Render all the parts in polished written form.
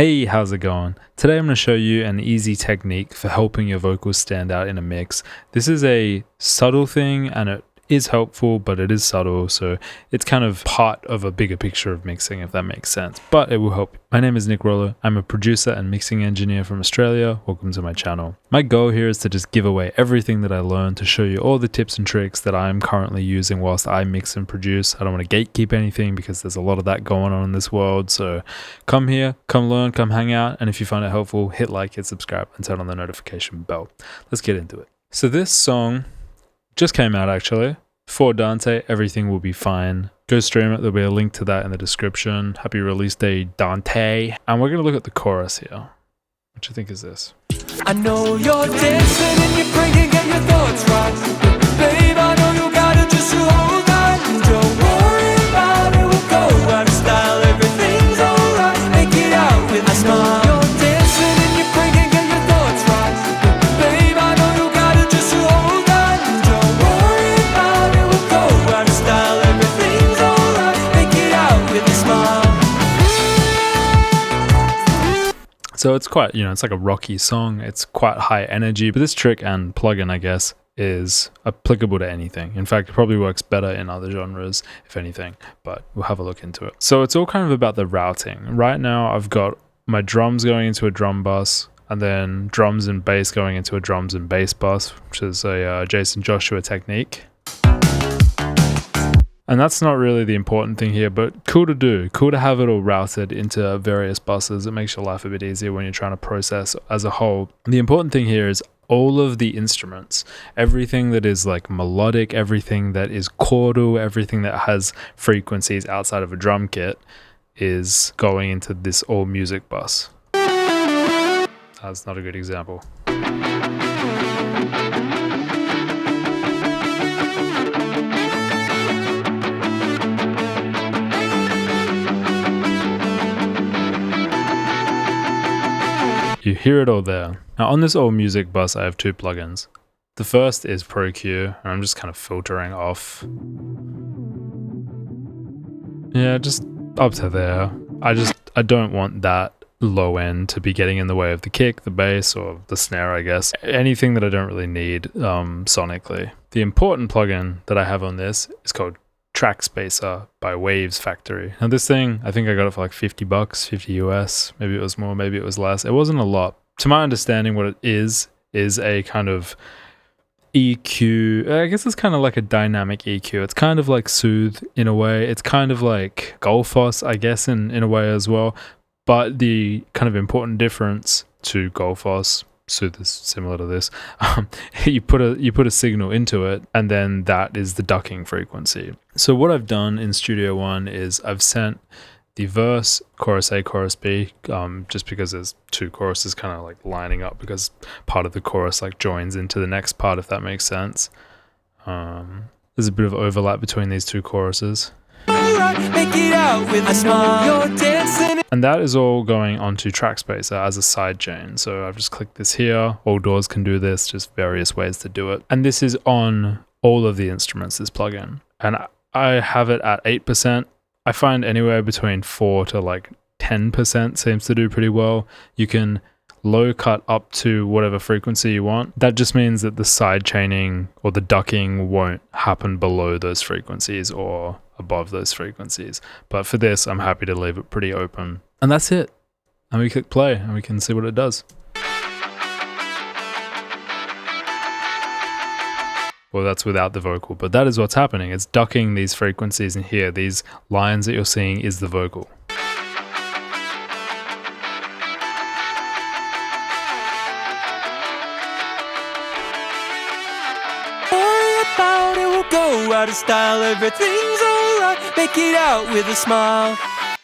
Hey, how's it going? Today I'm going to show you an easy technique for helping your vocals stand out in a mix. This is a subtle thing and it is helpful, but it is subtle, so it's kind of part of a bigger picture of mixing, if that makes sense, but it will help. My name is Rollo. I'm a producer and mixing engineer from Australia. Welcome to my channel. My goal here is to just give away everything that I learned to show you all the tips and tricks that I'm currently using whilst I mix and produce. I don't want to gatekeep anything because there's a lot of that going on in this world, so come here, come learn, come hang out, and if you find it helpful, hit like, hit subscribe, and turn on the notification bell. Let's get into it. So this song just came out actually. For Dante, Everything Will Be Fine. Go stream it, there'll be a link to that in the description. Happy release day, Dante. And we're going to look at the chorus here, which I think is this. I know you're dancing and you're bringing get your thoughts right. Babe, I know you gotta just hold on. Don't worry about it, we'll go out of style. Everything's alright, make it out with a smile. You're dancing and you're bringing get your thoughts right. Babe, I know you gotta just hold on. Don't worry about it, we'll go out of style. Everything's alright, make it out with a smile. So it's quite, it's like a rocky song. It's quite high energy, but this trick and plugin, I guess, is applicable to anything. In fact, it probably works better in other genres, if anything, but we'll have a look into it. So it's all kind of about the routing. Right now, I've got my drums going into a drum bus, and then drums and bass going into a drums and bass bus, which is a Jason Joshua technique. And that's not really the important thing here, but cool to do. Cool to have it all routed into various buses. It makes your life a bit easier when you're trying to process as a whole. The important thing here is all of the instruments, everything that is like melodic, everything that is chordal, everything that has frequencies outside of a drum kit is going into this all music bus. That's not a good example. You hear it all there. Now on this old music bus, I have two plugins. The first is Pro Q, and I'm just kind of filtering off. Yeah, just up to there. I don't want that low end to be getting in the way of the kick, the bass, or the snare, I guess. Anything that I don't really need sonically. The important plugin that I have on this is called Track Spacer by Waves Factory. Now this thing, I think I got it for like $50, 50 US. Maybe it was more, maybe it was less. It wasn't a lot. To my understanding, what it is a kind of EQ. I guess it's kind of like a dynamic EQ. It's kind of like Soothe in a way. It's kind of like Gullfoss, I guess, in a way as well. But the kind of important difference to Gullfoss, Soothe is similar to this. You put a signal into it, and then that is the ducking frequency. So what I've done in Studio One is I've sent the verse, chorus A, chorus B, just because there's two choruses kind of like lining up because part of the chorus like joins into the next part, if that makes sense. There's a bit of overlap between these two choruses. Make it out with a smile. You're dancing. And that is all going onto Track Spacer as a side chain. So I've just clicked this here. All doors can do this, just various ways to do it. And this is on all of the instruments, this plugin. And I have it at 8%. I find anywhere between 4 to like 10% seems to do pretty well. You can low cut up to whatever frequency you want. That just means that the side chaining or the ducking won't happen below those frequencies or above those frequencies. But for this, I'm happy to leave it pretty open. And that's it. And we click play and we can see what it does. Well, that's without the vocal, but that is what's happening. It's ducking these frequencies in here. These lines that you're seeing is the vocal. About it, we'll go out of style. Everything's alright, make it out with a smile.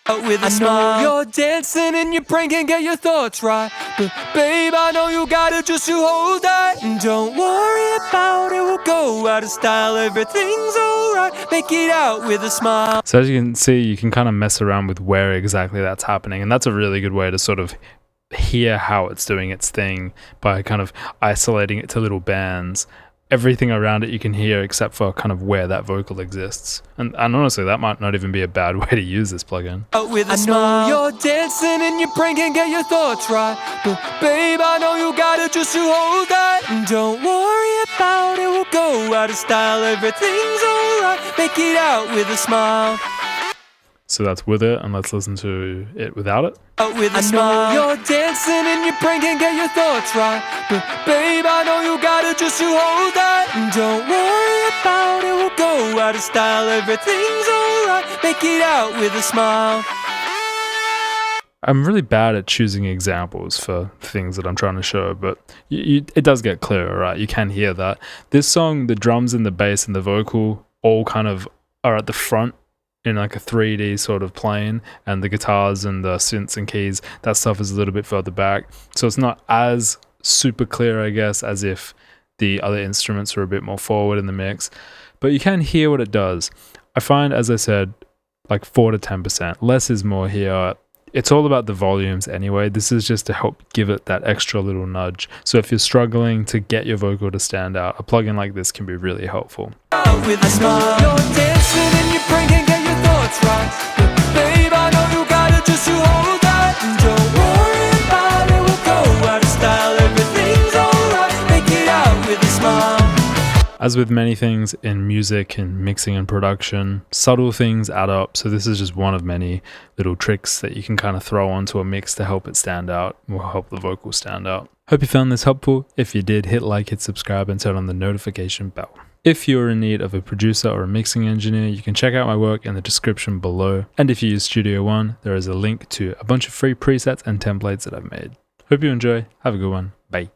Out with a smile. You're dancing and you're bringing get your thoughts right. But babe, I know you gotta just hold that. And don't worry about it, we'll go out of style. Everything's alright, make it out with a smile. So as you can see, you can kind of mess around with where exactly that's happening, and that's a really good way to sort of hear how it's doing its thing by kind of isolating it to little bands. everything around it you can hear except for kind of where that vocal exists. And honestly, that might not even be a bad way to use this plugin. With a smile. You're dancing in your brain, can't get your thoughts right. But babe, I know you got it, just to hold that. And don't worry about it, we'll go out of style. Everything's alright, make it out with a smile. So that's with it, and let's listen to it without it. With a smile. You're dancing in your brain, can't get your thoughts right. But babe, I know you got it, just to hold that. And don't worry about it, we'll go out of style. Everything's alright, make it out with a smile. I'm really bad at choosing examples for things that I'm trying to show, but it does get clearer, right? You can hear that. This song, the drums and the bass and the vocal all kind of are at the front in like a 3D sort of plane, and the guitars and the synths and keys, that stuff is a little bit further back. So it's not as super clear, I guess, as if the other instruments are a bit more forward in the mix. But you can hear what it does. I find, as I said, like 4 to 10%. Less is more here. It's all about the volumes anyway. This is just to help give it that extra little nudge. So if you're struggling to get your vocal to stand out, a plugin like this can be really helpful. With a smile. You're dancing in your brain, can't get your thoughts right. But babe, I know you got it, just to hold that. And don't worry about it, we'll go out of style. Everything's alright, make it out with a smile. As with many things in music and mixing and production, subtle things add up. So this is just one of many little tricks that you can kind of throw onto a mix to help it stand out, or help the vocal stand out. Hope you found this helpful. If you did, hit like, hit subscribe, and turn on the notification bell. If you're in need of a producer or a mixing engineer, you can check out my work in the description below. And if you use Studio One, there is a link to a bunch of free presets and templates that I've made. Hope you enjoy. Have a good one. Bye.